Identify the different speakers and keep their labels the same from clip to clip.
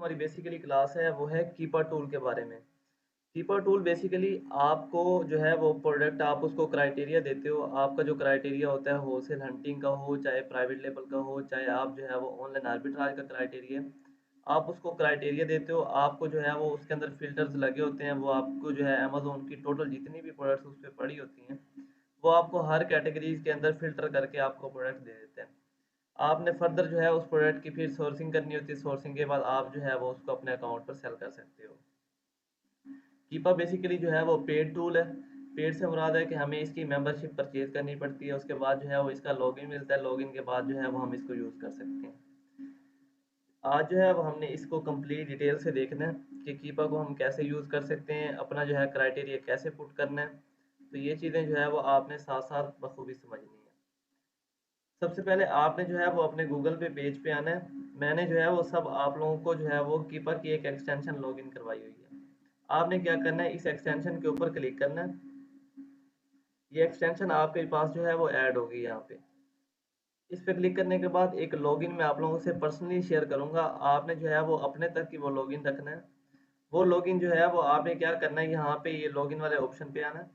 Speaker 1: हमारी basically class है वो है कीपर टूल के बारे में। कीपर टूल बेसिकली आपको जो है वो प्रोडक्ट आप उसको क्राइटेरिया देते हो। आपका जो क्राइटेरिया होता है होलसेल हंटिंग का हो, चाहे प्राइवेट लेवल का हो, चाहे आप जो है वो ऑनलाइन आर्बिट्राज का क्राइटेरिया, आप उसको क्राइटेरिया देते हो। आपको जो है वो उसके अंदर फ़िल्टर्स लगे होते हैं। वो आपको जो है अमेज़न की टोटल जितनी भी प्रोडक्ट्स उस पे पड़ी होती हैं, वो आपको हर कैटेगरीज़ के अंदर फ़िल्टर करके आपको प्रोडक्ट दे देते हैं। आपने फर्दर जो है उस प्रोडक्ट की फिर सोर्सिंग करनी होती है। सोर्सिंग के बाद आप जो है वो उसको अपने अकाउंट पर सेल कर सकते हो। कीपा बेसिकली जो है वो पेड टूल है। पेड से मुराद है कि हमें इसकी मेंबरशिप परचेज करनी पड़ती है। उसके बाद जो है वो इसका लॉगिन मिलता है। लॉगिन के बाद जो है वो हम इसको यूज़ कर सकते हैं। आज जो है वो हमने इसको कंप्लीट डिटेल से देखना है कि कीपा को हम कैसे यूज़ कर सकते हैं, अपना जो है क्राइटेरिया कैसे पुट करना है। तो ये चीज़ें जो है वो आपने साथ साथ बखूबी समझनी है। सबसे पहले आपने जो है वो अपने गूगल पे पेज पे आना है। मैंने जो है वो सब आप लोगों को जो है वो कीपर की एक एक्सटेंशन लॉगिन करवाई हुई है। आपने क्या करना है, इस एक्सटेंशन के ऊपर क्लिक करना है। ये एक्सटेंशन आपके पास जो है वो ऐड होगी यहाँ पे। इस पे क्लिक करने के बाद एक लॉगिन मैं आप लोगों से पर्सनली शेयर करूँगा। आपने जो है वो अपने तक की वो लॉगिन रखना है। वो लॉगिन जो है वो आपने क्या करना है, यहाँ पे ये लॉगिन वाले ऑप्शन पे आना है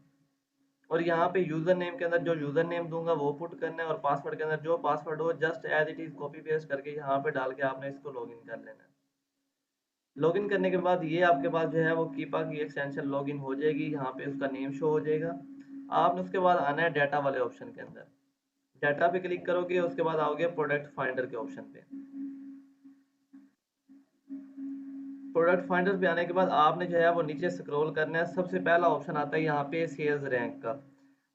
Speaker 1: और यहाँ पे यूज़र नेम के अंदर जो यूज़र नेम दूंगा वो पुट करना है और पासवर्ड के अंदर जो पासवर्ड हो just as it is copy paste करके यहाँ पे डाल के आपने इसको लॉगिन कर लेना है। लॉगिन करने के बाद ये आपके पास जो है वो कीपा की एक्सटेंशन लॉगिन हो जाएगी। यहाँ पे उसका नेम शो हो जाएगा। आपने उसके बाद आना है डाटा वाले ऑप्शन के अंदर। डाटा पे क्लिक करोगे, उसके बाद आओगे प्रोडक्ट फाइंडर के ऑप्शन पे। प्रोडक्ट फाइंडर पे आने के बाद आपने जो है वो नीचे स्क्रॉल करना है। सबसे पहला ऑप्शन आता है यहाँ पे सेल्स रैंक का।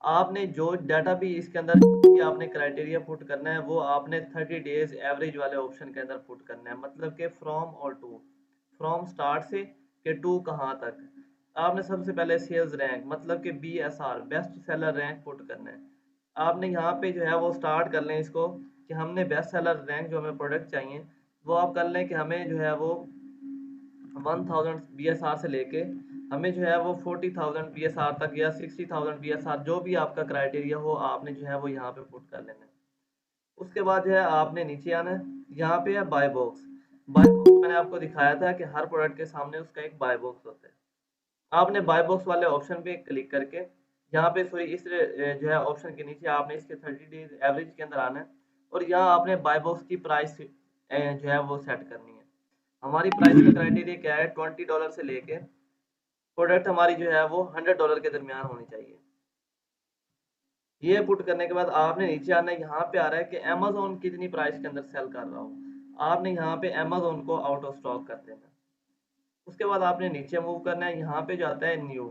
Speaker 1: आपने जो डाटा भी इसके अंदर आपने क्राइटेरिया पुट करना है वो आपने 30 डेज एवरेज वाले ऑप्शन के अंदर पुट करना है। मतलब कि फ्रॉम और टू, फ्रॉम स्टार्ट से के टू कहाँ तक। आपने सबसे पहले सेल्स रैंक मतलब कि BSR best seller rank put करना है। आपने यहाँ पे जो है वो स्टार्ट कर लें इसको कि हमने बेस्ट सेलर रैंक जो हमें प्रोडक्ट चाहिए वो आप कर लें कि हमें जो है वो 1000 BSR से लेके हमें जो है वो 40,000 BSR तक या 60,000 BSR जो भी आपका क्राइटेरिया हो आपने जो है वो यहाँ पे पुट कर लेना है। उसके बाद जो है आपने नीचे आना है। यहाँ पे है बाय बॉक्स। बाय बॉक्स मैंने आपको दिखाया था कि हर प्रोडक्ट के सामने उसका एक बाय बॉक्स होता है। आपने बाय बॉक्स वाले ऑप्शन पे क्लिक करके यहाँ पे सॉरी इस जो है ऑप्शन के नीचे आपने इसके 30 डेज एवरेज के अंदर आना है और यहाँ आपने बाय बॉक्स की प्राइस जो है वो सेट करनी है। हमारी प्राइस का क्राइटेरिया क्या है, $20 से लेके प्रोडक्ट हमारी जो है वो $100 के दरमियान होनी चाहिए। ये पुट करने के बाद आपने नीचे आना है। यहाँ पे आ रहा है कि अमेजोन कितनी प्राइस के अंदर सेल कर रहा हो। आपने यहाँ पे अमेजोन को आउट ऑफ स्टॉक कर देना है। उसके बाद आपने नीचे मूव करना है। यहाँ पे जाता है न्यू।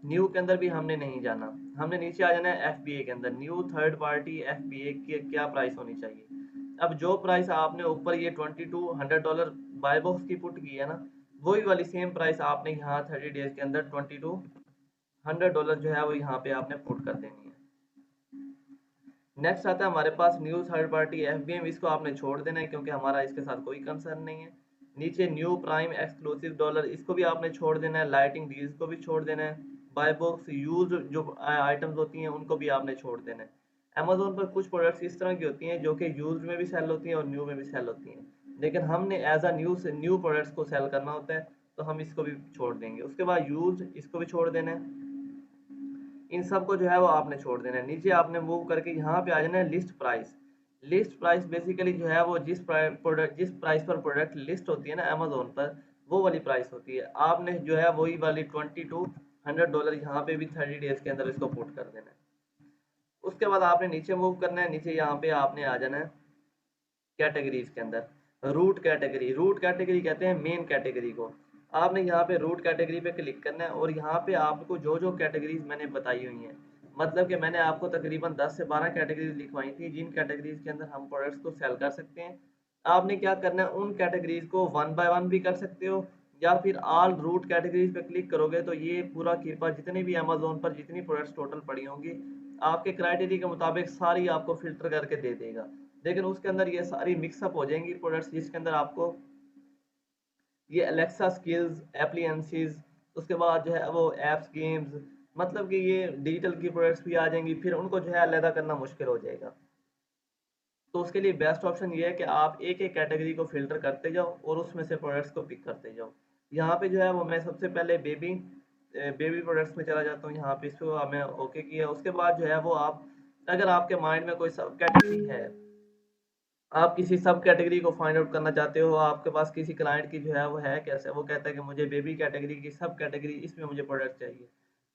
Speaker 1: न्यू के अंदर भी हमने नहीं जाना। हमने नीचे आ जाना है FBA के अंदर। न्यू थर्ड पार्टी FBA की क्या प्राइस होनी चाहिए। अब जो प्राइस आपने ऊपर ये 22 $100 बाय बॉक्स की पुट की है ना, वही वाली सेम प्राइस आपने यहाँ 30 डेज के अंदर $100 जो है वो यहाँ पे आपने पुट कर देनी है। नेक्स्ट आता है हमारे पास न्यू थर्ड पार्टी FBM। इसको आपने छोड़ देना है क्योंकि हमारा इसके साथ कोई कंसर्न नहीं है। नीचे न्यू प्राइम एक्सक्लूसिव डॉलर, इसको भी आपने छोड़ देना है। लाइटिंग डील्स को भी छोड़ देना है। बाय बॉक्स यूज जो आइटम्स होती हैं उनको भी आपने छोड़ देना है। अमेजोन पर कुछ प्रोडक्ट्स इस तरह की होती हैं जो कि यूज में भी सेल होती हैं और न्यू में भी सेल होती हैं, लेकिन हमने एज अ न्यू से न्यू प्रोडक्ट्स को सेल करना होता है तो हम इसको भी छोड़ देंगे। उसके बाद यूज, इसको भी छोड़ देना है। इन सब को जो है वो आपने छोड़ देना है। नीचे आपने मूव करके यहाँ पे आ जाना है list price. List price basically जो है वो जिस प्राइस पर प्रोडक्ट लिस्ट होती है ना अमेजोन पर, वो वाली प्राइस होती है। आपने जो है वही वाली $22 यहाँ पे भी 30 डेज के अंदर इसको पुट कर देना है। उसके बाद आपने नीचे मूव करना है। नीचे यहाँ पे आपने आ जाना है कैटेगरीज के अंदर। रूट कैटेगरी, रूट कैटेगरी कहते हैं मेन कैटेगरी को। आपने यहाँ पे रूट कैटेगरी पे क्लिक करना है और यहाँ पे आपको जो जो कैटेगरीज मैंने बताई हुई हैं, मतलब कि मैंने आपको तकरीबन 10 से 12 कैटेगरीज लिखवाई थी जिन कैटेगरीज के अंदर हम प्रोडक्ट्स को सेल कर सकते हैं। आपने क्या करना है, उन कैटेगरीज को वन बाय वन भी कर सकते हो या फिर ऑल रूट कैटेगरीज पे क्लिक करोगे तो ये पूरा कीपर जितने भी अमेजोन पर जितनी प्रोडक्ट्स टोटल पड़ी होंगी आपके क्राइटेरिया के मुताबिक सारी आपको फिल्टर करके दे देगा। लेकिन उसके अंदर ये सारी मिक्सअप हो जाएंगी प्रोडक्ट्स जिसके अंदर आपको ये अलेक्सा स्किल्स एप्लीएंसीज, उसके बाद जो है वो एप्स गेम्स, मतलब कि ये डिजिटल की प्रोडक्ट्स भी आ जाएंगी, फिर उनको जो है अलहदा करना मुश्किल हो जाएगा। तो उसके लिए बेस्ट ऑप्शन ये है कि आप एक एक कैटेगरी को फिल्टर करते जाओ और उसमें से प्रोडक्ट्स को पिक करते जाओ। यहाँ पे जो है वो मैं सबसे पहले बेबी प्रोडक्ट्स में चला जाता हूँ। यहाँ पे इसको मैं ओके किया, उसके बाद जो है वो आप, अगर आपके माइंड में कोई सब कैटेगरी है, आप किसी सब कैटेगरी को फाइंड आउट करना चाहते हो, आपके पास किसी क्लाइंट की जो है वो है कैसे, वो कहता है कि मुझे बेबी कैटेगरी की सब कैटेगरी इसमें मुझे प्रोडक्ट चाहिए,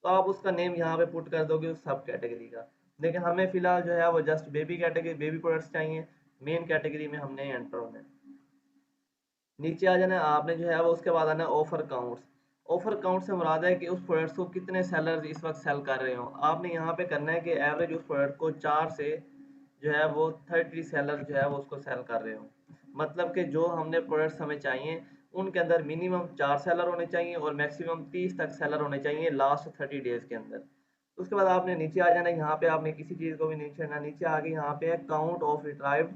Speaker 1: तो आप उसका नेम यहाँ पे पुट कर दोगे उस सब कैटेगरी का। लेकिन हमें फिलहाल जो है वो just baby category, baby products चाहिए, मेन कैटेगरी में हमने एंटर होना है। नीचे आ जाना है आपने जो है वो, उसके बाद आना है ऑफर काउंट्स। ऑफर काउंट से मुराद है कि उस प्रोडक्ट्स को कितने सेलर्स इस वक्त सेल कर रहे हो। आपने यहाँ पे करना है कि एवरेज उस प्रोडक्ट को 4 से जो है वो 30 सेलर जो है वो उसको सेल कर रहे हो। मतलब कि जो हमने प्रोडक्ट्स हमें चाहिए उनके अंदर मिनिमम 4 सेलर होने चाहिए और मैक्सिमम 30 तक सेलर होने चाहिए लास्ट 30 डेज के अंदर। उसके बाद आपने नीचे आ जाना है, यहाँ पे आपने किसी चीज़ को भी नीचे आना, नीचे आके यहाँ पे है काउंट ऑफ रिट्राइव्ड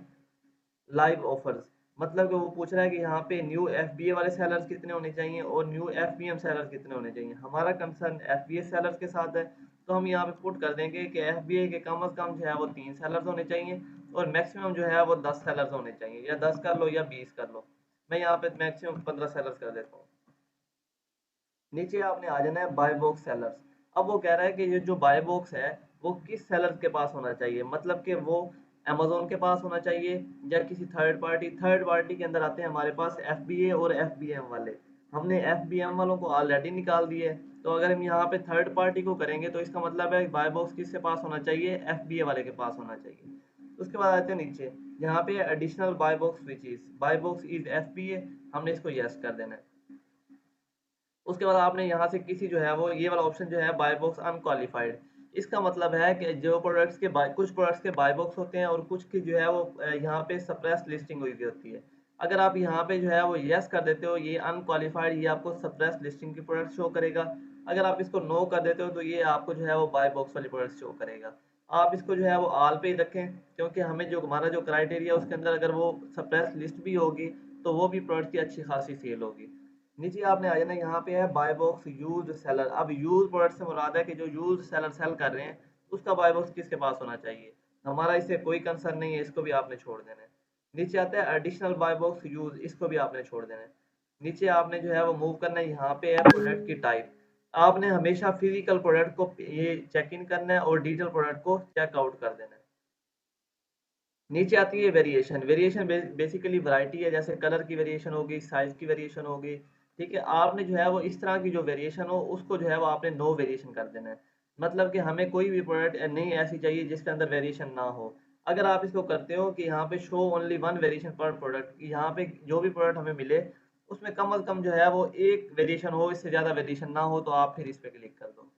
Speaker 1: लाइव ऑफर्स। मतलब कि वो पूछ रहा है कि यहाँ पे न्यू एफबीए वाले सेलर्स कितने होने चाहिए और न्यू एफबीएम सेलर्स कितने होने चाहिए। हमारा कंसर्न एफबीए सेलर्स के साथ है, तो हम यहाँ पे पुट कर देंगे कि एफबीए के कम से कम जो है वो 3 सेलर्स होने चाहिए और मैक्सिमम जो है वो 10 सेलर्स होने चाहिए, या 10 कर लो या 20 कर लो। मैं यहाँ पे मैक्सिमम 15 सेलर्स कर देता हूँ। नीचे आपने आ जाना है बाय बॉक्स सेलर्स। अब वो कह रहा है कि ये जो बाय बॉक्स है वो किस सेलर के पास होना चाहिए, मतलब कि वो अमेजोन के पास होना चाहिए या किसी थर्ड पार्टी के अंदर आते हैं हमारे पास एफबीए और एफबीएम वाले। हमने एफबीएम वालों को ऑलरेडी निकाल दिए, तो अगर हम यहाँ पे थर्ड पार्टी को करेंगे तो इसका मतलब है बाय बॉक्स किसके पास होना चाहिए, एफबीए वाले के पास होना चाहिए। उसके बाद आते हैं नीचे, यहाँ पे additional buy box which is buy box is FBA, हमने इसको यस कर देना है। उसके बाद आपने यहाँ से किसी जो है वो ये वाला ऑप्शन जो है बाय बॉक्स अनक्वालिफाइड, इसका मतलब है कि जो प्रोडक्ट्स के बाय, कुछ प्रोडक्ट्स के बाय बॉक्स होते हैं और कुछ की जो है वो यहाँ पे सप्रेस लिस्टिंग हुई हुई होती है। अगर आप यहाँ पे जो है वो यस कर देते हो, ये अनक्वालिफाइड, ये आपको सप्रेस लिस्टिंग की प्रोडक्ट शो करेगा। अगर आप इसको नो कर देते हो तो ये आपको जो है वो बाय बॉक्स वाली प्रोडक्ट शो करेगा। आप इसको जो है वो ऑल पे ही रखें, क्योंकि हमें जो हमारा जो क्राइटेरिया उसके अंदर अगर वो सप्रेस लिस्ट भी होगी तो वो भी प्रोडक्ट की अच्छी खासी सेल होगी। नीचे आपने आ जाना, यहाँ पे है बाय बॉक्स यूज सेलर। अब यूज प्रोडक्ट से मुराद है कि जो यूज सेलर सेल कर रहे हैं उसका बाय बॉक्स किसके पास होना चाहिए। हमारा इससे कोई कंसर्न नहीं है, इसको भी आपने छोड़ देना है। नीचे आता है एडिशनल बाय बॉक्स यूज, इसको भी आपने छोड़ देना है। नीचे आपने जो है वो मूव करना है, यहाँ पे है प्रोडक्ट की टाइप। आपने हमेशा फिजिकल प्रोडक्ट को ये चेक इन करना है और डिजिटल प्रोडक्ट को चेकआउट कर देना है। नीचे आती है वेरिएशन। वेरिएशन बेसिकली वैरायटी है, जैसे कलर की वेरिएशन होगी, साइज की वेरिएशन होगी। ठीक है, आपने जो है वो इस तरह की जो वेरिएशन हो उसको जो है वो आपने नो वेरिएशन कर देना है। मतलब कि हमें कोई भी प्रोडक्ट नहीं ऐसी चाहिए जिसके अंदर वेरिएशन ना हो। अगर आप इसको करते हो कि यहाँ पे शो ओनली वन वेरिएशन पर प्रोडक्ट, यहाँ पे जो भी प्रोडक्ट हमें मिले उसमें कम से कम जो है वो एक वेरिएशन हो, इससे ज़्यादा वेरिएशन ना हो, तो आप फिर इस पे क्लिक कर दो।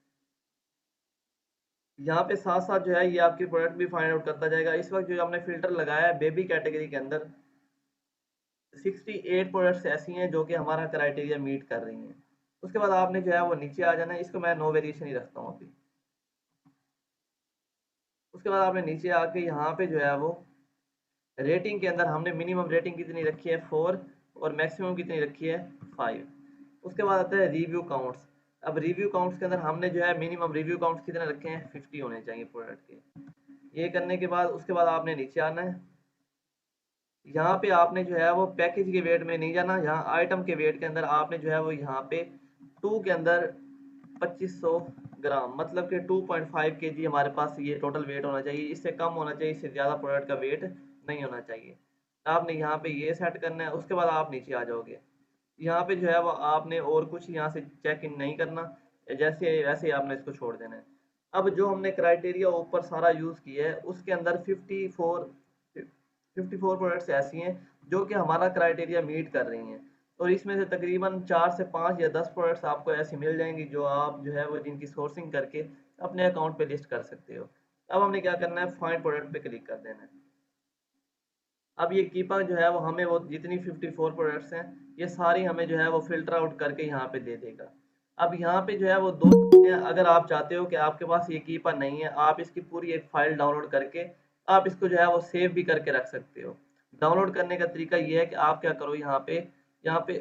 Speaker 1: यहाँ पे साथ साथ जो है ये आपकी प्रोडक्ट भी फाइंड आउट करता जाएगा। इस वक्त जो हमने फिल्टर लगाया है बेबी कैटेगरी के अंदर 68 प्रोडक्ट्स ऐसी हैं जो कि हमारा क्राइटेरिया मीट कर रही हैं। उसके बाद आपने जो है वो नीचे आ जाना है, इसको मैं नो वेरिएशन ही रखता हूँ अभी। उसके बाद आपने नीचे आके यहाँ पे जो है वो रेटिंग के अंदर हमने मिनिमम रेटिंग कितनी रखी है 4 और मैक्सिमम कितनी रखी है 5। उसके बाद आता है रिव्यू काउंट्स। अब रिव्यू काउंट्स के अंदर हमने जो है मिनिमम रिव्यू काउंट्स कितने रखे हैं, 50 होने चाहिए प्रोडक्ट के। ये करने के बाद उसके बाद आपने नीचे आना है, यहाँ पे आपने जो है वो पैकेज के वेट में नहीं जाना, यहाँ आइटम के वेट के अंदर आपने जो है वो यहाँ पे 2 के अंदर 2500 ग्राम, मतलब कि 2.5 kg हमारे पास ये टोटल वेट होना चाहिए। इससे कम होना चाहिए, इससे ज़्यादा प्रोडक्ट का वेट नहीं होना चाहिए। आपने यहाँ पे ये सेट करना है। उसके बाद आप नीचे आ जाओगे, यहाँ पे जो है वो आपने और कुछ यहाँ से चेक इन नहीं करना, जैसे वैसे ही आपने इसको छोड़ देना है। अब जो हमने क्राइटेरिया ऊपर सारा यूज़ किया है उसके अंदर 54 प्रोडक्ट्स ऐसी हैं जो कि हमारा क्राइटेरिया मीट कर रही हैं, और इसमें से तकरीबन 4 से 5 या 10 प्रोडक्ट्स आपको ऐसी मिल जाएंगी जो आप जो है वो जिनकी सोर्सिंग करके अपने अकाउंट पे लिस्ट कर सकते हो। अब हमने क्या करना है, फाइंड प्रोडक्ट पे क्लिक कर देना है। अब ये कीपर जो है वो हमें वो जितनी 54 प्रोडक्ट्स हैं ये सारी हमें जो है वो फिल्टर आउट करके यहाँ पे दे देगा। अब यहाँ पे जो है वो दो चीज़ें हैं, अगर आप चाहते हो कि आपके पास ये कीपर नहीं है, आप इसकी पूरी एक फाइल डाउनलोड करके आप इसको जो है वो सेव भी करके रख सकते हो। डाउनलोड करने का तरीका ये है कि आप क्या करो, यहाँ पे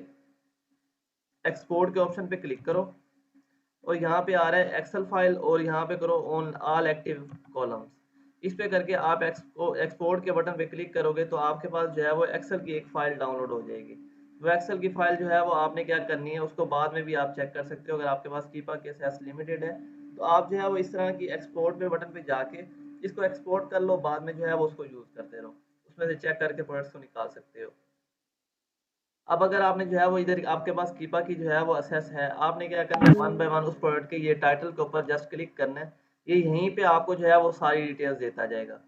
Speaker 1: एक्सपोर्ट के ऑप्शन पे क्लिक करो और यहाँ पे आ रहा है एक्सेल फाइल, और यहाँ पे करो ऑन ऑल एक्टिव कॉलम्स। इस पे करके आप एक्सपोर्ट के बटन पे क्लिक करोगे तो आपके पास जो है वो एक्सेल की एक फ़ाइल डाउनलोड हो जाएगी। वो एक्सेल की फ़ाइल जो है वो आपने क्या करनी है, उसको बाद में भी आप चेक कर सकते हो अगर आपके पास कीपा केस लिमिटेड है, तो आप जो है वो इस तरह की एक्सपोर्ट पे बटन पे जाके इसको एक्सपोर्ट कर लो, बाद में जो है वो उसको यूज़ करते रहो, उसमें से चेक करके प्रोडक्ट्स को निकाल सकते हो। अब अगर आपने जो है वो इधर आपके पास कीपा की जो है वो असेस है, आपने क्या करना है, वन बाय वन उस प्रोडक्ट के ये टाइटल के ऊपर जस्ट क्लिक करना है, ये यहीं पे आपको जो है वो सारी डिटेल्स देता जाएगा।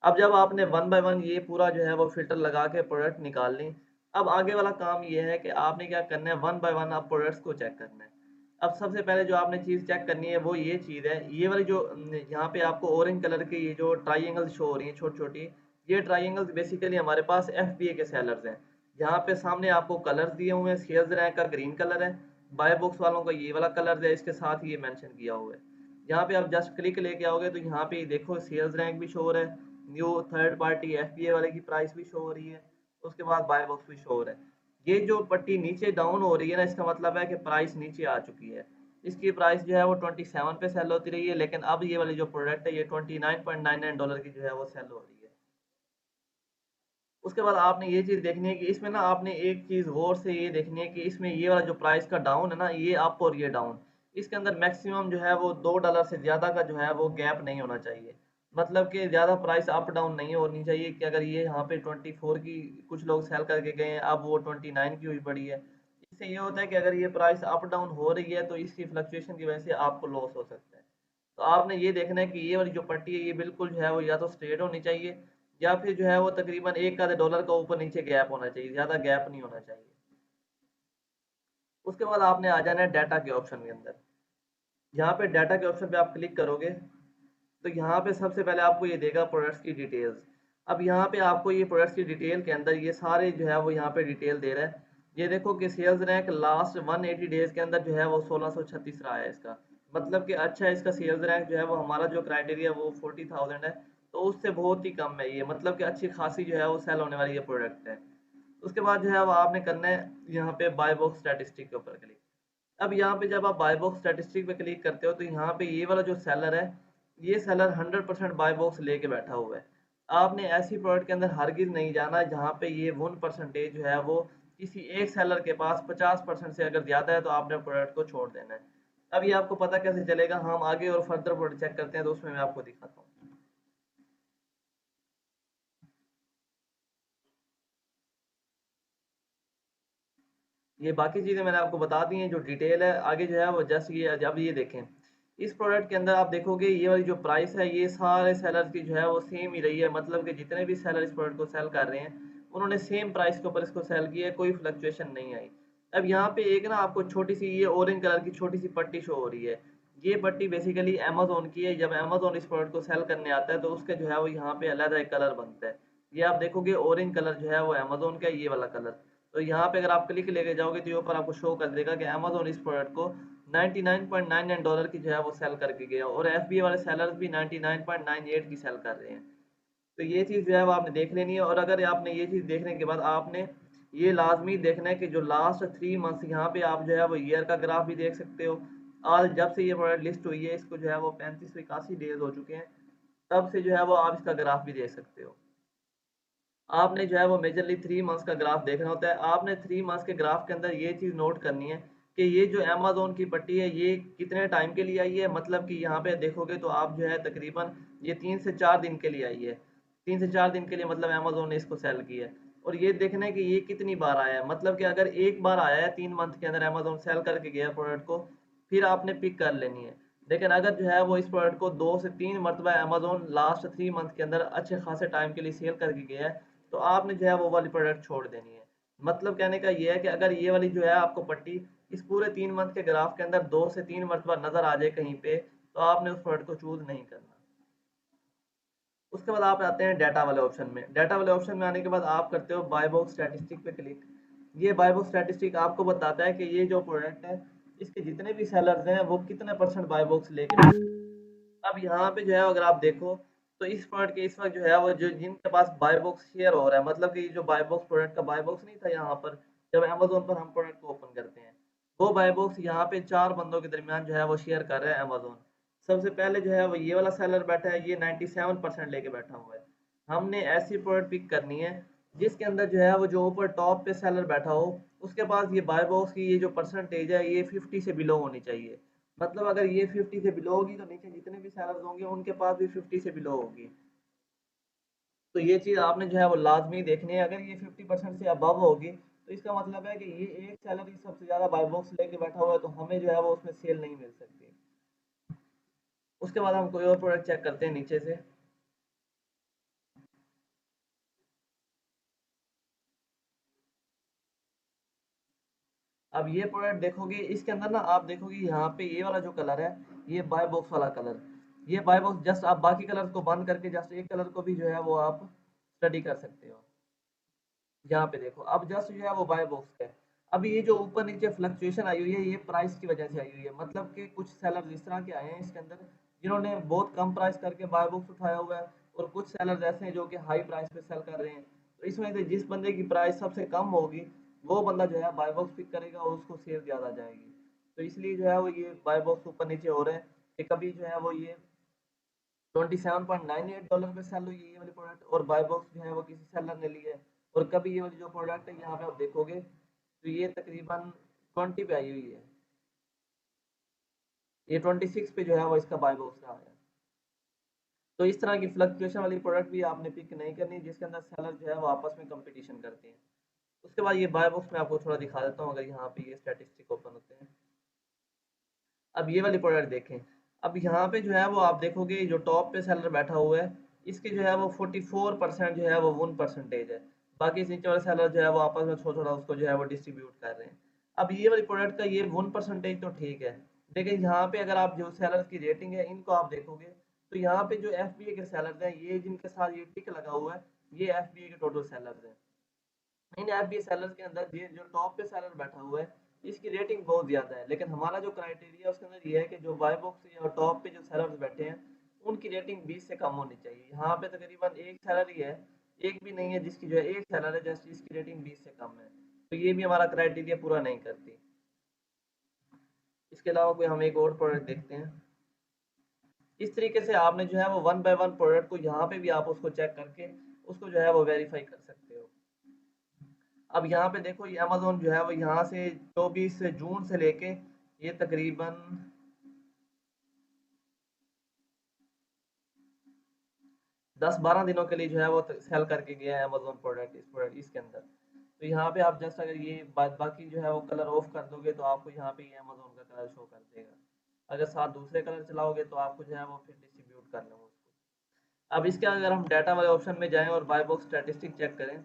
Speaker 1: अब जब आपने वन बाय वन ये पूरा जो है वो फिल्टर लगा के प्रोडक्ट निकाल ली, अब आगे वाला काम ये है कि आपने क्या करना है, वन बाय वन आप प्रोडक्ट्स को चेक करना है। अब सबसे पहले जो आपने चीज़ चेक करनी है वो ये चीज़ है, ये वाली जो यहाँ पे आपको ऑरेंज कलर की ये जो ट्राइंगल शो हो रही है छोटी छोटी, ये ट्राइंगल्स बेसिकली हमारे पास एफबीए के सेलर्स हैं। यहाँ पे सामने आपको कलर्स दिए हुए हैं, सेल्स रैंक का ग्रीन कलर है, बाय बॉक्स वालों का ये वाला कलर है, इसके साथ ही ये मेंशन किया हुआ है। यहाँ पे आप जस्ट क्लिक लेके आओगे तो यहाँ पे देखो सेल्स रैंक भी शो हो रहा है, न्यू थर्ड पार्टी एफबीए वाले की प्राइस भी शो हो रही है, उसके बाद बाय बॉक्स भी शो हो रहा है। ये जो पट्टी नीचे डाउन हो रही है ना, इसका मतलब है कि प्राइस नीचे आ चुकी है। इसकी प्राइस जो है वो 27 पे सेल होती रही है, लेकिन अब ये वाली जो प्रोडक्ट है ये $29.99 की जो है वो सेल हो रही है। उसके बाद आपने ये चीज़ देखनी है कि इसमें ना आपने एक चीज़ गौर से ये देखनी है कि इसमें ये वाला जो प्राइस का डाउन है ना, ये अप और ये डाउन, इसके अंदर मैक्सिमम जो है वो $2 से ज़्यादा का जो है वो गैप नहीं होना चाहिए। मतलब कि ज़्यादा प्राइस अप डाउन नहीं होनी चाहिए कि अगर ये यहाँ पे 24 की कुछ लोग सेल करके गए हैं, अब वो 29 की हुई पड़ी है। इससे ये होता है कि अगर ये प्राइस अप डाउन हो रही है तो इसकी फ्लक्चुएशन की वजह से आपको लॉस हो सकता है। तो आपने ये देखना है कि ये वाली जो पट्टी है ये बिल्कुल जो है वो या तो स्ट्रेट होनी चाहिए, या फिर जो है वो तकरीबन एक आधे डॉलर का ऊपर नीचे गैप होना चाहिए, ज़्यादा गैप नहीं होना चाहिए। उसके बाद आपने आ जाना है डाटा के ऑप्शन के अंदर। यहाँ पे डाटा के ऑप्शन पे आप क्लिक करोगे तो यहाँ पे सबसे पहले आपको ये देगा प्रोडक्ट्स की डिटेल्स। अब यहाँ पे आपको ये प्रोडक्ट्स की डिटेल के अंदर ये सारे जो है वो यहाँ पे डिटेल दे रहा है। ये देखो कि सेल्स रैंक लास्ट 180 डेज के अंदर जो है वो 1636 रहा है इसका, मतलब कि अच्छा है, इसका सेल्स रैंक जो है वो हमारा जो क्राइटेरिया वो 40,000 है, तो उससे बहुत ही कम है ये, मतलब कि अच्छी खासी जो है वो सेल होने वाली ये प्रोडक्ट है। उसके बाद जो है वो आपने करना है यहाँ पे बाय बॉक्स स्टैटिस्टिक के ऊपर क्लिक। अब यहाँ पे जब आप बाय बॉक्स स्टैटिस्टिक पे क्लिक करते हो तो यहाँ पे ये वाला जो सेलर है, ये सेलर 100% बाय बॉक्स लेके बैठा हुआ है। आपने ऐसी प्रोडक्ट के अंदर हरगिज नहीं जाना जहाँ पे ये 1% जो है वो किसी एक सेलर के पास 50% से अगर ज्यादा है, तो आपने प्रोडक्ट को छोड़ देना है। अब ये आपको पता कैसे चलेगा, हम आगे और फर्दर प्रोडक्ट चेक करते हैं तो उसमें मैं आपको दिखाता हूँ। ये बाकी चीज़ें मैंने आपको बता दी हैं, जो डिटेल है आगे जो है वो जस्ट ये, अब ये देखें इस प्रोडक्ट के अंदर आप देखोगे ये वाली जो प्राइस है ये सारे सेलर की जो है वो सेम ही रही है, मतलब कि जितने भी सेलर इस प्रोडक्ट को सेल कर रहे हैं उन्होंने सेम प्राइस के ऊपर इसको सेल किया है, कोई फ्लक्चुएशन नहीं आई। अब यहाँ पे एक ना आपको छोटी सी ये ऑरेंज कलर की छोटी सी पट्टी शो हो रही है, ये पट्टी बेसिकली अमेजोन की है। जब अमेजोन इस प्रोडक्ट को सेल करने आता है तो उसके जो है वो यहाँ पे अलग एक कलर बनता है। ये आप देखोगे ऑरेंज कलर जो है वो अमेजोन का है, ये वाला कलर। तो यहाँ पे अगर आप क्लिक लेके जाओगे तो ये ऊपर आपको शो कर देगा कि अमेजोन इस प्रोडक्ट को $99.99 की जो है वो सेल करके गया, और एफबीए वाले सेलर्स भी 99.98 की सेल कर रहे हैं। तो ये चीज़ जो है वो आपने देख लेनी है, और अगर आपने ये चीज़ देखने के बाद आपने ये लाजमी देखना है कि जो लास्ट 3 मंथ्स यहाँ पे आप जो है वो ईयर का ग्राफ भी देख सकते हो। आज जब से ये प्रोडक्ट लिस्ट हुई है इसको जो है वो 35 से 81 डेज हो चुके हैं, तब से जो है वो आप इसका ग्राफ भी देख सकते हो। आपने जो है वो मेजरली 3 मंथ्स का ग्राफ देखना होता है। आपने 3 मंथ्स के ग्राफ के अंदर ये चीज़ नोट करनी है कि ये जो अमेजोन की पट्टी है ये कितने टाइम के लिए आई है, मतलब कि यहाँ पे देखोगे तो आप जो है तकरीबन ये 3 से 4 दिन के लिए आई है। 3 से 4 दिन के लिए मतलब अमेजोन ने इसको सेल किया है। और ये देखना है कि ये कितनी बार आया है, मतलब कि अगर एक बार आया है 3 मंथ के अंदर अमेजोन सेल करके गया प्रोडक्ट को, फिर आपने पिक कर लेनी है। लेकिन अगर जो है वो इस प्रोडक्ट को 2 से 3 मरतबा अमेजोन लास्ट 3 मंथ के अंदर अच्छे खासे टाइम के लिए सेल करके गया है, तो आपने जो है वो वाली प्रोडक्ट छोड़ देनी है। मतलब कहने का ये है कि अगर ये वाली जो है आपको पट्टी इस पूरे 3 मंथ के ग्राफ के अंदर 2 से 3 मरतबा नजर आ जाए कहीं पे, तो आपने उस प्रोडक्ट को चूज नहीं करना। उसके बाद आप आते हैं डाटा वाले ऑप्शन में। डाटा वाले ऑप्शन में आने के बाद आप करते हो बाय बॉक्स स्टैटिस्टिक पे क्लिक। ये बाय बॉक्स स्टैटिस्टिक आपको बताता है कि ये जो प्रोडक्ट है इसके जितने भी सेलर्स हैं वो कितने परसेंट बाय बॉक्स लेके। अब यहाँ पे जो है अगर आप देखो तो इस प्रोडक्ट के इस वक्त जो है वो जो जिनके पास बाय बॉक्स शेयर हो रहा है, मतलब कि जो बाय बॉक्स प्रोडक्ट का बाय बॉक्स नहीं था यहाँ पर, जब अमेजोन पर हम प्रोडक्ट को ओपन करते हैं, वो बाय बॉक्स यहाँ पे 4 बंदों के दरमियान जो है वो शेयर कर रहा है अमेजोन। सबसे पहले जो है वो ये वाला सेलर बैठा है, ये 97% लेके बैठा हुआ है। हमने ऐसी प्रोडक्ट पिक करनी है जिसके अंदर जो है वो जो ऊपर टॉप पे सेलर बैठा हो, उसके पास ये बाय बॉक्स की ये जो परसेंटेज है ये 50 से बिलो होनी चाहिए। मतलब अगर ये 50 से बिलो होगी तो नीचे जितने भी सेलर्स होंगे उनके पास भी 50 से बिलो होगी। तो ये चीज़ आपने जो है वो लाजमी देखनी है। अगर ये 50% से अबव होगी तो इसका मतलब है कि ये एक सेलर ही सबसे ज़्यादा बाय बॉक्स लेके बैठा हुआ है, तो हमें जो है वो उसमें सेल नहीं मिल सकती। उसके बाद हम कोई और प्रोडक्ट चेक करते हैं नीचे से। अब ये प्रोडक्ट देखोगे, इसके अंदर ना आप देखोगे यहाँ पे ये वाला जो कलर है, ये बाय बॉक्स वाला कलर, ये बाय बॉक्स जस्ट आप बाकी कलर को बंद करके जस्ट एक कलर को भी जो है वो आप स्टडी कर सकते हो। यहाँ पे देखो अब जस्ट जो है वो बाय बॉक्स है। अब ये जो ऊपर नीचे फ्लक्चुएशन आई हुई है ये प्राइस की वजह से आई हुई है। मतलब कि कुछ सेलर इस तरह के आए हैं इसके अंदर जिन्होंने बहुत कम प्राइस करके बाय बॉक्स उठाया हुआ है, और कुछ सेलर ऐसे हैं जो कि हाई प्राइस पे सेल कर रहे हैं। तो इसमें से जिस बंदे की प्राइस सबसे कम होगी वो बंदा जो है बाय बॉक्स पिक करेगा और उसको सेल ज़्यादा जाएगी। तो इसलिए जो है वो ये बाय बॉक्स ऊपर नीचे हो रहे हैं कि कभी जो है वो ये $27.98 पे सेल हुई है ये वाली प्रोडक्ट, और बाय बॉक्स जो है वो किसी सेलर ने ली है। और कभी ये वाली जो प्रोडक्ट है यहाँ पे आप देखोगे तो ये तकरीबन 20 पे आई हुई है, ये 26 पे जो है वो इसका बाय बॉक्स रहा है। तो इस तरह की फ्लक्चुएशन वाली प्रोडक्ट भी आपने पिक नहीं करनी जिसके अंदर सेलर जो है वो आपस में कंपटीशन करते हैं। उसके बाद ये बाय बॉक्स में आपको थोड़ा दिखा देता हूँ, अगर यहाँ पे ये स्टैटिस्टिक ओपन होते हैं। अब ये वाली प्रोडक्ट देखें। अब यहाँ पे जो है वो आप देखोगे जो टॉप पे सेलर बैठा हुआ है, इसके जो है वो 44% जो है वो 1% है। बाकी नीचे वाले सेलर जो है वो आपस में थोड़ा थोड़ा उसको जो है वो डिस्ट्रीब्यूट कर रहे हैं। अब ये वाली प्रोडक्ट का ये 1% तो ठीक है, लेकिन यहाँ पे अगर आप जो सेलर की रेटिंग है इनको आप देखोगे तो यहाँ पे जो एफ के सेलर हैं, ये जिनके साथ ये टिक लगा हुआ है, ये एफ के टोटल सेलर हैं। इन एफबीए सेलर्स के अंदर ये जो टॉप पे सेलर बैठा हुआ है इसकी रेटिंग बहुत ज्यादा है, लेकिन हमारा जो क्राइटेरिया है उसके अंदर ये है कि जो बाय बॉक्स या टॉप पे जो सेलर्स बैठे हैं उनकी रेटिंग 20 से कम होनी चाहिए। यहाँ पे तकरीबन एक सेलर ही है, एक भी नहीं है जिसकी जो है एक सेलर है जस्ट इसकी रेटिंग 20 से कम है, तो ये भी हमारा क्राइटेरिया पूरा नहीं करती। इसके अलावा कोई हम एक और प्रोडक्ट देखते हैं। इस तरीके से आपने जो है वो वन बाय वन प्रोडक्ट को यहाँ पे भी आप उसको चेक करके उसको जो है वो वेरीफाई कर सकते हो। अब यहाँ पे देखो ये अमेज़न जो है वो यहाँ से 24 जून से लेके ये तकरीबन 10-12 दिनों के लिए जो है वो सेल करके गया है अमेज़न प्रोडक्ट, इस प्रोडक्ट इसके अंदर। तो यहाँ पे आप जस्ट अगर ये बाकी जो है वो कलर ऑफ कर दोगे तो आपको यहाँ पे ये अमेज़न का कलर शो कर देगा। अगर साथ दूसरे कलर चलाओगे तो आपको जो है वो फिर डिस्ट्रीब्यूट कर लेंगे उसको। अब इसके अगर हम डाटा वाले ऑप्शन में जाएं और बाय बॉक्स स्टैटिस्टिक चेक करें।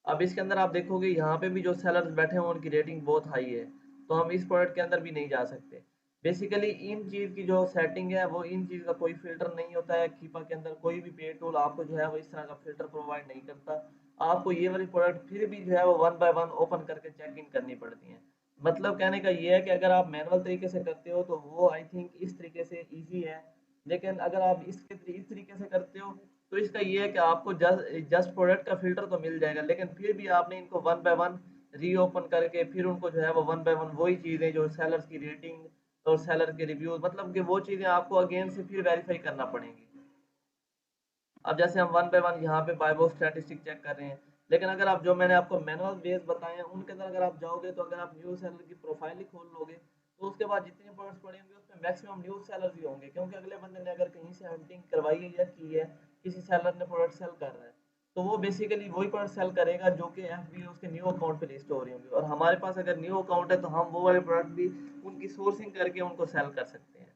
Speaker 1: अब इसके अंदर आप देखोगे यहाँ पे भी जो सेलर्स बैठे हैं उनकी रेटिंग बहुत हाई है, तो हम इस प्रोडक्ट के अंदर भी नहीं जा सकते। बेसिकली इन चीज़ की जो सेटिंग है वो इन चीज़ का कोई फिल्टर नहीं होता है। कीपा के अंदर कोई भी पे टूल आपको जो है वो इस तरह का फिल्टर प्रोवाइड नहीं करता। आपको ये वाली प्रोडक्ट फिर भी जो है वो वन बाय वन ओपन करके चेक इन करनी पड़ती है। मतलब कहने का ये है कि अगर आप मैनुअल तरीके से करते हो तो वो आई थिंक इस तरीके से ईजी है, लेकिन अगर आप इस तरीके से करते हो तो इसका ये है कि आपको जस्ट जस्ट प्रोडक्ट का फ़िल्टर तो मिल जाएगा, लेकिन फिर भी आपने इनको वन बाय वन रीओपन करके फिर उनको जो है वो वन बाय वन वही चीज़ें जो सेलर्स की रेटिंग और सेलर के रिव्यूज़, मतलब कि वो चीज़ें आपको अगेन से फिर वेरीफाई करना पड़ेंगी। अब जैसे हम वन बाय वन यहाँ पे बाय बॉक्स स्टैटिस्टिक चेक कर रहे हैं, लेकिन अगर आप जो मैंने आपको मैनुअल बेस बताए हैं उनके अंदर अगर आप जाओगे तो अगर आप न्यू सेलर की प्रोफाइल ही खोल लोगे तो उसके बाद जितने प्रोडक्ट्स पड़े होंगे उसमें मैक्सिमम न्यू सेलर ही होंगे, क्योंकि अगले बंदे ने अगर कहीं से हंटिंग करवाई है या की है, किसी सेलर ने प्रोडक्ट सेल कर रहा है, तो वो बेसिकली वही प्रोडक्ट सेल करेगा जो कि एफ उसके न्यू अकाउंट पे लिस्ट हो रही होंगी। और हमारे पास अगर न्यू अकाउंट है तो हम वो वाले प्रोडक्ट भी उनकी सोर्सिंग करके उनको सेल कर सकते हैं।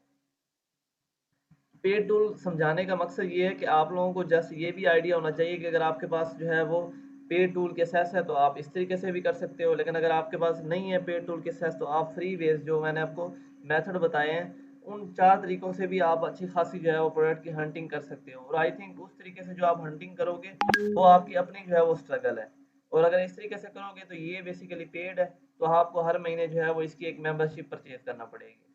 Speaker 1: पेड टूल समझाने का मकसद ये है कि आप लोगों को जस्ट ये भी आइडिया होना चाहिए कि अगर आपके पास जो है वो पेड टूल के सेस है तो आप इस तरीके से भी कर सकते हो, लेकिन अगर आपके पास नहीं है पेड टूल के सेस तो आप फ्री वेज जो मैंने आपको मेथड बताए हैं उन 4 तरीकों से भी आप अच्छी खासी जो है वो प्रोडक्ट की हंटिंग कर सकते हो। और आई थिंक उस तरीके से जो आप हंटिंग करोगे वो आपकी अपनी जो है वो स्ट्रगल है। और अगर इस तरीके से करोगे तो ये बेसिकली पेड है, तो आपको हर महीने जो है वो इसकी एक मेंबरशिप परचेज करना पड़ेगी।